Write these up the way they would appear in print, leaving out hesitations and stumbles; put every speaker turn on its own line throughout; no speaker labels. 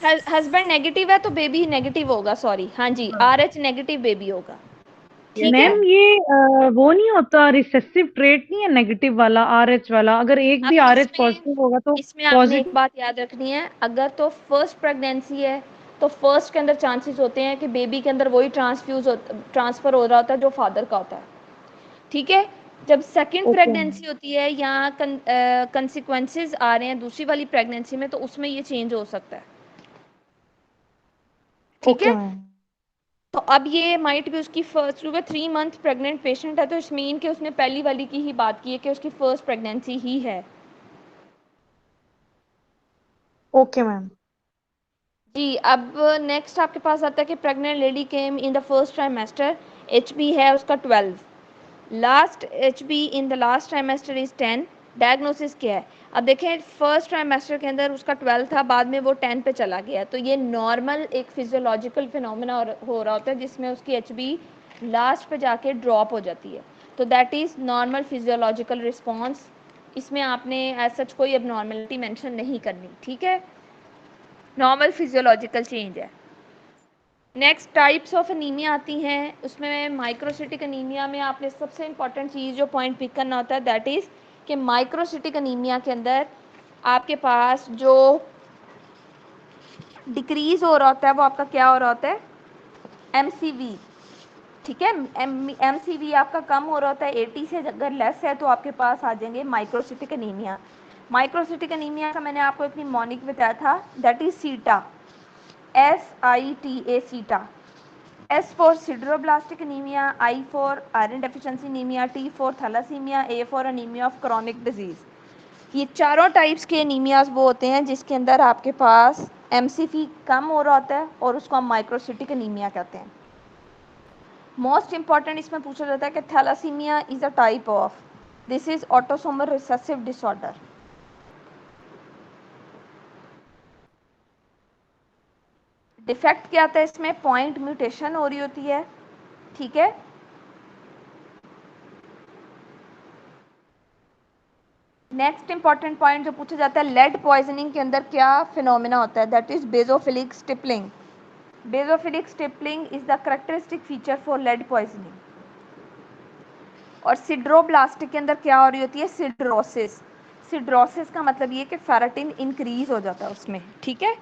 Husband negative है तो baby negative होगा, सॉरी, हाँ जी, RH नेगेटिव बेबी होगा। ठीक है,
मैम ये वो नहीं होता, रिसेसिव ट्रेट नहीं है नेगेटिव वाला, RH वाला, अगर एक
अब
भी RH
इसमें
पॉजिटिव होगा तो
इसमें आपने एक
पॉजिटिव।
बात याद रखनी है, अगर तो फर्स्ट प्रेगनेंसी है तो फर्स्ट के अंदर चांसेस होते हैं कि बेबी के अंदर वही ट्रांसफर हो रहा होता है जो फादर का होता है। ठीक है, जब सेकंड
ओके
प्रेगनेंसी होती है या कंसिक्वेंसेस आ रहे हैं दूसरी वाली प्रेगनेंसी में, तो उसमें ये चेंज हो सकता है। ठीक
ओके
है,
मैम।
तो अब ये माइट भी उसकी फर्स्ट, क्योंकि 3 मंथ प्रेग्नेंट पेशेंट है तो इस मीन कि उसने पहली वाली की ही बात की है कि उसकी फर्स्ट प्रेगनेंसी ही है।
Okay ma'am.
जी, अब नेक्स्ट आपके पास आता है कि pregnant lady came in the first trimester, HB है उसका 12, last HB in the last trimester is 10, diagnosis क्या है? अब देखें फर्स्ट ट्राइमेस्टर के अंदर उसका 12 था, बाद में वो 10 पे चला गया, तो ये नॉर्मल एक फिजियोलॉजिकल फिनोमेना हो रहा होता है जिसमें उसकी HB लास्ट पे जाके ड्रॉप हो जाती है, तो that is normal physiological response. इसमें आपने एज सच कोई एबनॉर्मेलिटी मेंशन नहीं करनी, ठीक है, नॉर्मल फिजियोलॉजिकल चेंज है। नेक्स्ट टाइप्स ऑफ अनीमिया आती हैं, उसमें माइक्रोसिटिक अनीमिया में आपने सबसे इंपॉर्टेंट चीज़ जो पॉइंट पिक करना होता है दैट इज़ कि माइक्रोसिटिक अनीमिया के अंदर आपके पास जो डिक्रीज हो रहा होता है वो आपका क्या हो रहा होता है, MCV। ठीक है, MCV आपका कम हो रहा होता है, 80 से अगर लेस है तो आपके पास आ जाएंगे माइक्रोसिटिक अनीमिया। माइक्रोसिटिक अनीमिया का मैंने आपको एक निमोनिक बताया था, दैट इज सीटा, SITA, सीटा। S for sideroblastic anemia, I for iron deficiency anemia, T for thalassemia, A for anemia of chronic disease। ये चारों टाइप्स के एनीमियाज वो होते हैं जिसके अंदर आपके पास MCV कम हो रहा होता है और उसको हम माइक्रोसिटिक अनीमिया कहते हैं। मोस्ट इंपॉर्टेंट इसमें पूछा जाता है कि thalassaemia is a type of, this is autosomal recessive disorder. Defect क्या आता है इसमें, पॉइंट म्यूटेशन हो रही होती है। ठीक है, नेक्स्ट इंपॉर्टेंट पॉइंट जो पूछा जाता है, लेड पॉइजनिंग के अंदर क्या फिनोमेना होता है, that is basophilic stippling. Basophilic stippling is the characteristic feature for lead poisoning. और सिड्रोब्लास्टिक के अंदर क्या हो रही होती है, सिड्रोसिस। सिड्रोसिस का मतलब ये कि फेराटिन इंक्रीज हो जाता है उसमें। ठीक है,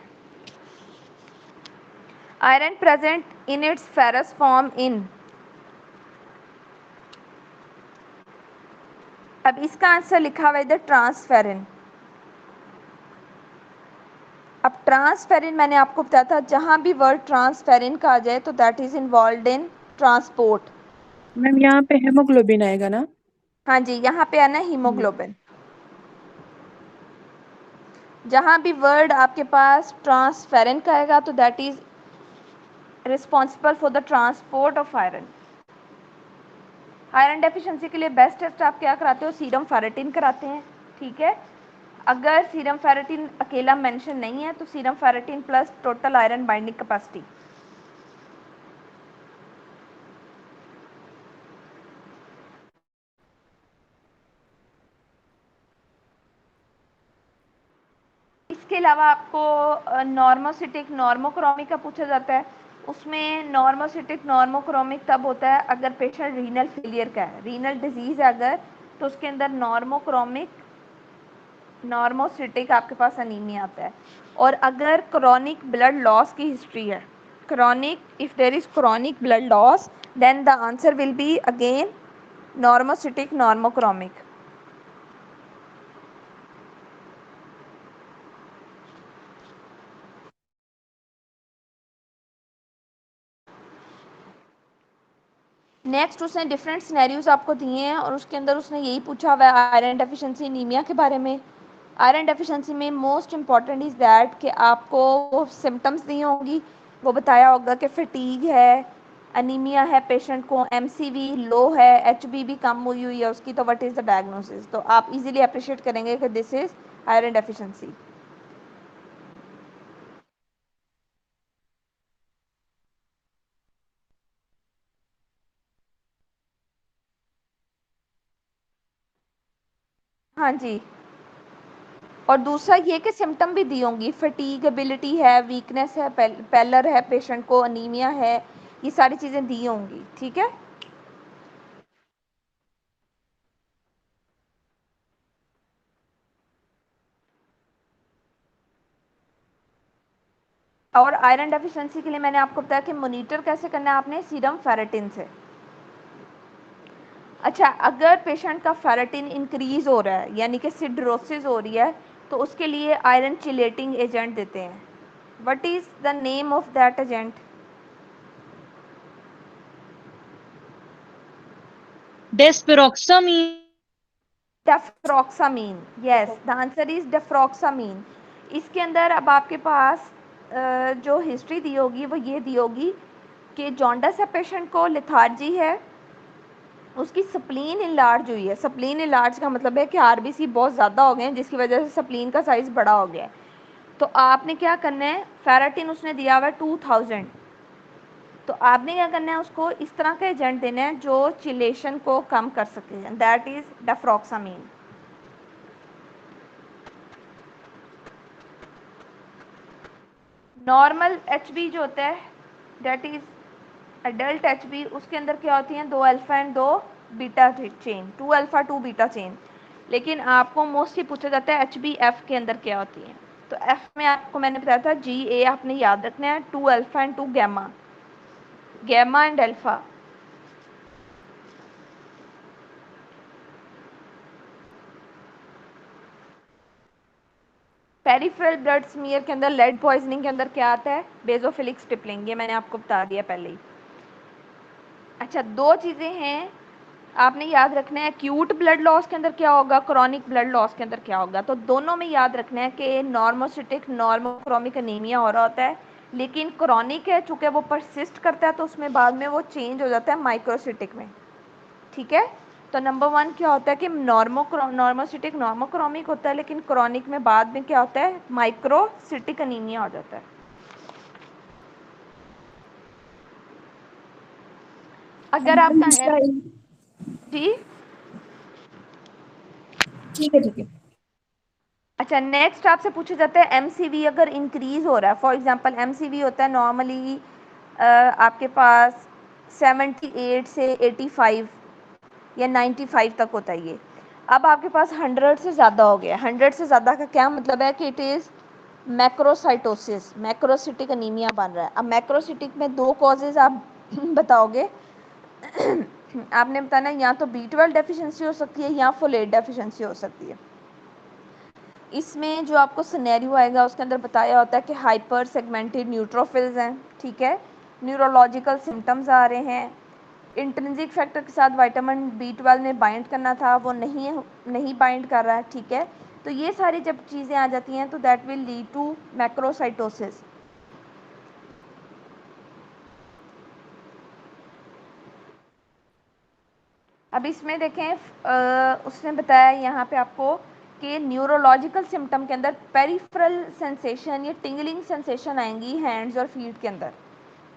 iron present in its ferrous form in, अब इसका आंसर लिखा हुआ है इधर ट्रांसफेरिन। अब ट्रांसफेरिन मैंने आपको बताया था जहां भी वर्ड ट्रांसफेरिन का आ जाए तो that is involve in transport.
Ma'am यहाँ पे हेमोग्लोबिन आएगा ना?
हाँ जी, यहाँ पे आना हीमोग्लोबिन। जहां भी वर्ड आपके पास ट्रांसफेरिन का आएगा तो that is responsible for the transport of iron. Iron deficiency के लिए बेस्ट टेस्ट आप क्या कराते हो, सीरम फेरेटिन कराते हैं। ठीक है, अगर सीरम फेरेटिन अकेला मेंशन नहीं है तो serum ferritin plus total iron binding capacity. इसके अलावा आपको नॉर्मोसिटिक नॉर्मोक्रोमिक का पूछा जाता है। उसमें नॉर्मोसिटिक नॉर्मोक्रोमिक तब होता है अगर पेशेंट रीनल फेलियर का है, रीनल डिजीज है अगर, तो उसके अंदर नॉर्मोक्रोमिक नॉर्मोसिटिक आपके पास अनीमिया आता है। और अगर क्रॉनिक ब्लड लॉस की हिस्ट्री है, chronic, if there is chronic blood loss then the answer will be again normocytic normochromic. Next उसने डिफरेंट सिनेरियोज आपको दिए हैं और उसके अंदर उसने यही पूछा हुआ है आयरन डेफिशिएंसी एनीमिया के बारे में। आयरन डेफिशिएंसी में मोस्ट इंपॉर्टेंट इज़ दैट कि आपको वो सिम्टम्स दी होंगी, वो बताया होगा कि फटीग है, अनीमिया है पेशेंट को, MCV लो है, HB भी कम हुई हुई है उसकी, तो व्हाट इज़ द डायग्नोसिस, तो आप इजीली अप्रिशिएट करेंगे कि दिस इज़ आयरन डेफिशिएंसी। हाँ जी, और दूसरा ये कि सिम्टम भी दी होंगी, फटीगेबिलिटी है, वीकनेस है, पैलर है पेशेंट को, अनीमिया है, ये सारी चीज़ें दी होंगी। ठीक है, और आयरन डेफिशिएंसी के लिए मैंने आपको बताया कि मॉनिटर कैसे करना है आपने, सीरम फेरेटिन से। अच्छा, अगर पेशेंट का फेरेटिन इंक्रीज हो रहा है यानी कि सिड्रोसिस हो रही है, तो उसके लिए आयरन चिलेटिंग एजेंट देते हैं। What is the name of that agent?
Desferrioxamine.
Deferoxamine. Yes, the answer is deferoxamine. इसके अंदर अब आपके पास जो हिस्ट्री दी होगी वो ये दी होगी कि जॉन्डस है पेशेंट को, लिथार्जी है, उसकी स्प्लीन इनलार्ज हुई है। स्प्लीन इनलार्ज का मतलब है कि आरबीसी बहुत ज़्यादा हो गए हैं जिसकी वजह से स्प्लीन का साइज़ बड़ा हो गया है। तो आपने क्या करना है, फेरेटिन उसने दिया हुआ है 2000, तो आपने क्या करना है, उसको इस तरह का एजेंट देना है जो चिलेशन को कम कर सके, दैट इज डेफ्रॉक्सामीन। नॉर्मल एचबी जो होता है, दैट इज एडल्ट एचबी, उसके अंदर क्या होती हैं, 2 alpha and 2 beta chain, 2 alpha 2 beta chain. लेकिन आपको मोस्टली पूछा जाता है एचबी एफ के अंदर क्या होती है। तो एफ में आपको मैंने बताया था जी ए, आपने याद रखना है, 2 alpha and 2 gamma, gamma and alpha. Peripheral blood smear के अंदर लेड पॉइजनिंग के अंदर क्या आता है, बेजोफिलिक स्टिपलिंग, ये मैंने आपको बता दिया पहले ही। अच्छा, दो चीज़ें हैं आपने याद रखना है, एक्यूट ब्लड लॉस के अंदर क्या होगा, क्रॉनिक ब्लड लॉस के अंदर क्या होगा। तो दोनों में याद रखना है कि नॉर्मोसिटिक नॉर्मोक्रोमिक अनीमिया हो रहा होता है, लेकिन क्रॉनिक है चूँकि वो परसिस्ट करता है तो उसमें बाद में वो चेंज हो जाता है माइक्रोसिटिक में। ठीक है, तो नंबर 1 क्या होता है कि नॉर्मोसिटिक नॉर्मोक्रोमिक होता है, लेकिन क्रॉनिक में बाद में क्या होता है, माइक्रोसिटिक अनीमिया हो जाता है। अगर आपका जी,
ठीक है ठीक है।
अच्छा, नेक्स्ट आपसे पूछा जाता है एमसीवी अगर इंक्रीज हो रहा है। फॉर एग्जांपल एमसीवी होता है नॉर्मली आपके पास 78 से 85 या 95 तक होता है ये। अब आपके पास 100 से ज़्यादा हो गया। 100 से ज़्यादा का क्या मतलब है कि it is macrocytosis, macrocytic anaemia बन रहा है। अब मैक्रोसिटिक में दो कॉजेज आप बताओगे आपने बताना, या तो B12 डेफिशिएंसी हो सकती है या फोलेट डेफिशिएंसी हो सकती है। इसमें जो आपको सिनेरियो आएगा उसके अंदर बताया होता है कि हाइपर सेगमेंटेड न्यूट्रोफिल्स हैं। ठीक है, न्यूरोलॉजिकल सिम्टम्स आ रहे हैं, इंट्रिंसिक फैक्टर के साथ विटामिन B12 ने बाइंड करना था वो नहीं बाइंड कर रहा है। ठीक है, तो ये सारी जब चीज़ें आ जाती हैं तो that will lead to macrocytosis. अब इसमें देखें उसने बताया यहाँ पे आपको कि न्यूरोलॉजिकल सिम्टम के अंदर पेरिफेरल सेंसेशन या टिंगलिंग सेंसेशन आएंगी हैंड्स और फीट के अंदर।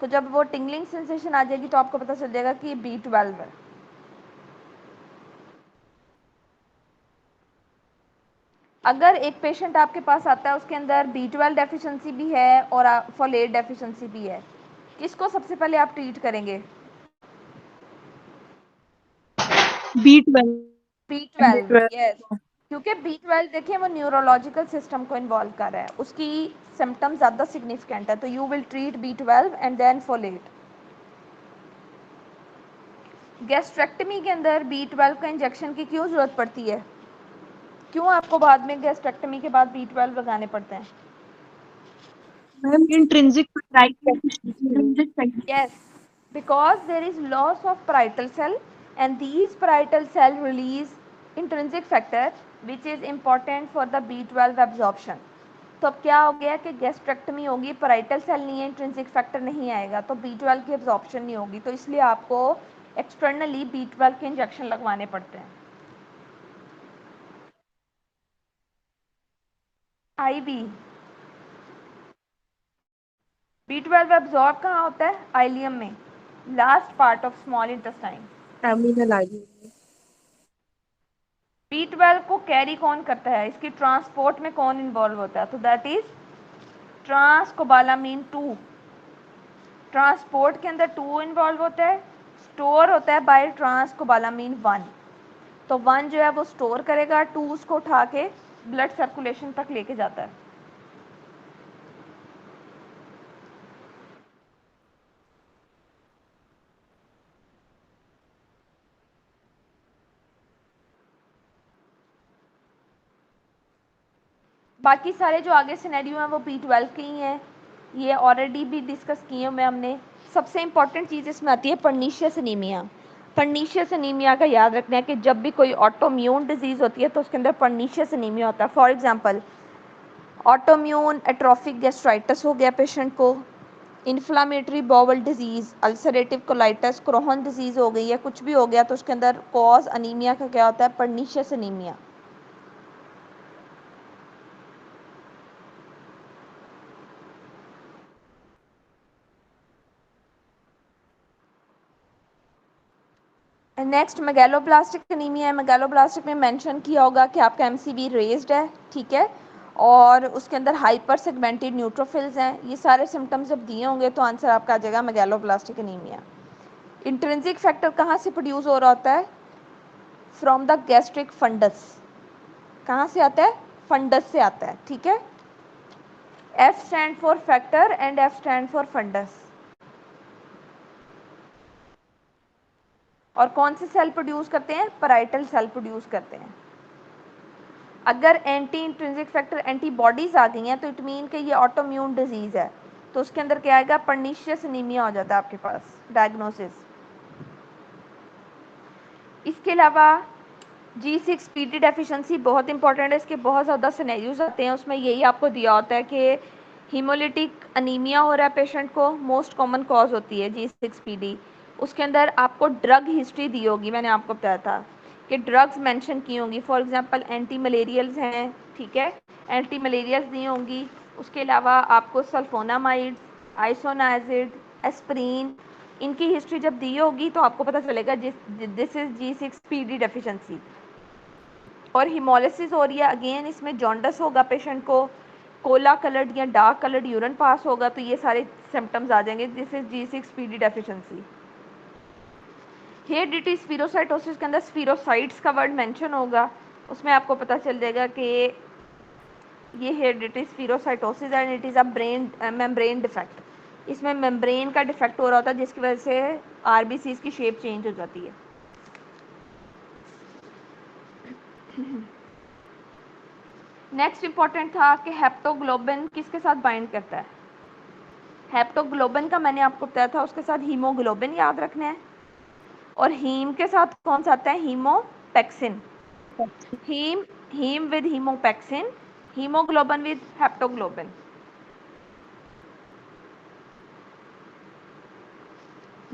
तो जब वो टिंगलिंग सेंसेशन आ जाएगी तो आपको पता चल जाएगा कि ये B12 है। अगर एक पेशेंट आपके पास आता है उसके अंदर B12 डेफिशिएंसी भी है और फोलेट डेफिशिएंसी भी है, किसको सबसे पहले आप ट्रीट करेंगे?
B12।
B12, यस, क्योंकि B12 देखिए वो न्यूरोलॉजिकल सिस्टम को इन्वॉल्व कर रहा है, उसकी सिम्टम ज़्यादा सिग्निफिकेंट है, तो you will treat B12 and then folate. Gastrectomy के अंदर B12 का इंजेक्शन की क्यों ज़रूरत पड़ती है? क्यों आपको बाद में गैस्ट्रेक्टमी के बाद B12 लगाने पड़ते हैं?
Ma'am
intrinsic
Yes, because there is loss of parietal cell and these parietal cell release intrinsic factor which is important for the B12 absorption. तो अब क्या हो गया कि गैस्ट्रेक्टमी होगी, पैराइटल सेल नहीं है, इंट्रिंसिक फैक्टर नहीं आएगा, तो B12 की एब्जॉर्प्शन नहीं होगी, तो इसलिए आपको एक्सटर्नली B12 के इंजेक्शन लगवाने पड़ते हैं। आईवी B12 एब्जॉर्ब कहाँ होता है? आइलियम में, last part of small intestine.
Terminal I
B12 को कैरी कौन करता है, इसकी ट्रांसपोर्ट में कौन इन्वॉल्व होता है, तो दैट इज ट्रांसकोबालामीन 2। ट्रांसपोर्ट के अंदर 2 इन्वॉल्व होता है, स्टोर होता है बाय ट्रांसकोबालामीन 1। तो 1 जो है वो स्टोर करेगा, 2 उसको उठा के ब्लड सर्कुलेशन तक लेके जाता है। बाकी सारे जो आगे सिनेरियो हैं वो B12 के ही हैं, ये ऑलरेडी भी डिस्कस किए हुए हमने। सबसे इंपॉर्टेंट चीज़ इसमें आती है पर्नीशियस एनीमिया। पर्नीशियस एनीमिया का याद रखना है कि जब भी कोई ऑटोम्यून डिजीज़ होती है तो उसके अंदर पर्नीशियस एनीमिया होता है। For example autoimmune atrophic gastritis हो गया पेशेंट को, inflammatory bowel disease, ulcerative colitis, Crohn disease हो गई या कुछ भी हो गया, तो उसके अंदर कॉज अनीमिया का क्या होता है, pernicious anaemia. Next megaloblastic anaemia है। मेगालोब्लास्टिक में मेंशन किया होगा कि आपका एमसीवी रेज्ड है, ठीक है, और उसके अंदर हाइपर सेगमेंटेड न्यूट्रोफिल्स हैं। ये सारे सिम्टम्स जब दिए होंगे तो आंसर आपका आ जाएगा मेगालोब्लास्टिक एनीमिया। इंट्रिंसिक फैक्टर कहाँ से प्रोड्यूस हो रहा होता है, फ्रॉम द गैस्ट्रिक फंडस। कहाँ से आता है, फंडस से आता है, ठीक है। F stand for factor and F stand for fundus. और कौन से सेल प्रोड्यूस करते हैं, पैराइटल सेल प्रोड्यूस करते हैं। अगर एंटी इंट्रिंसिक फैक्टर एंटीबॉडीज आ गई हैं तो इट मीन कि ये ऑटोम्यून डिजीज़ है, तो उसके अंदर क्या आएगा, पर्नीशियस एनीमिया हो जाता है आपके पास डायग्नोसिस। इसके अलावा G6PD डेफिशिएंसी बहुत इंपॉर्टेंट है, इसके बहुत ज़्यादा सिनेरियोज आते हैं, उसमें यही आपको दिया होता है कि हीमोलिटिक अनीमिया हो रहा है पेशेंट को, मोस्ट कॉमन कॉज होती है G6PD। उसके अंदर आपको ड्रग हिस्ट्री दी होगी, मैंने आपको बताया था कि ड्रग्स मेंशन की होंगी। फॉर एग्जांपल एंटी मलेरियल्स हैं, ठीक है, एंटी मलेरियल्स दी होंगी। उसके अलावा आपको सल्फोनामाइड्स, आइसोनाइजिड, एस्प्रीन, इनकी हिस्ट्री जब दी होगी तो आपको पता चलेगा दिस इज G6PD डेफिशिएंसी। और हिमोलिसिस हो रही है, अगेन इसमें जॉन्डस होगा पेशेंट को, कोला कलर्ड या डार्क कलर्ड यूरिन पास होगा, तो ये सारे सिम्टम्स आ जाएंगे, this is G6PD deficiency. Hereditary स्पीरोसाइटोसिस के अंदर स्पीरोसाइट्स का वर्ड मेंशन होगा, उसमें आपको पता चल जाएगा कि ये hereditary स्पीरोसाइटोसिस and it is a brain membrane defect. इसमें मेम्ब्रेन का डिफेक्ट हो रहा होता है जिसकी वजह से आरबीसीज की शेप चेंज हो जाती है। नेक्स्ट इंपॉर्टेंट था कि हेप्टोग्लोबिन किसके साथ बाइंड करता है। हेप्टोग्लोबिन का मैंने आपको बताया था, उसके साथ हीमोग्लोबिन याद रखना है, और हीम के साथ कौन सा आता है, haemopexin. Haem with haemopexin, haemoglobin with haptoglobin.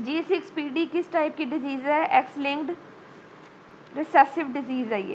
G6PD किस टाइप की डिजीज है, एक्स लिंक्ड रिसेसिव डिजीज है ये।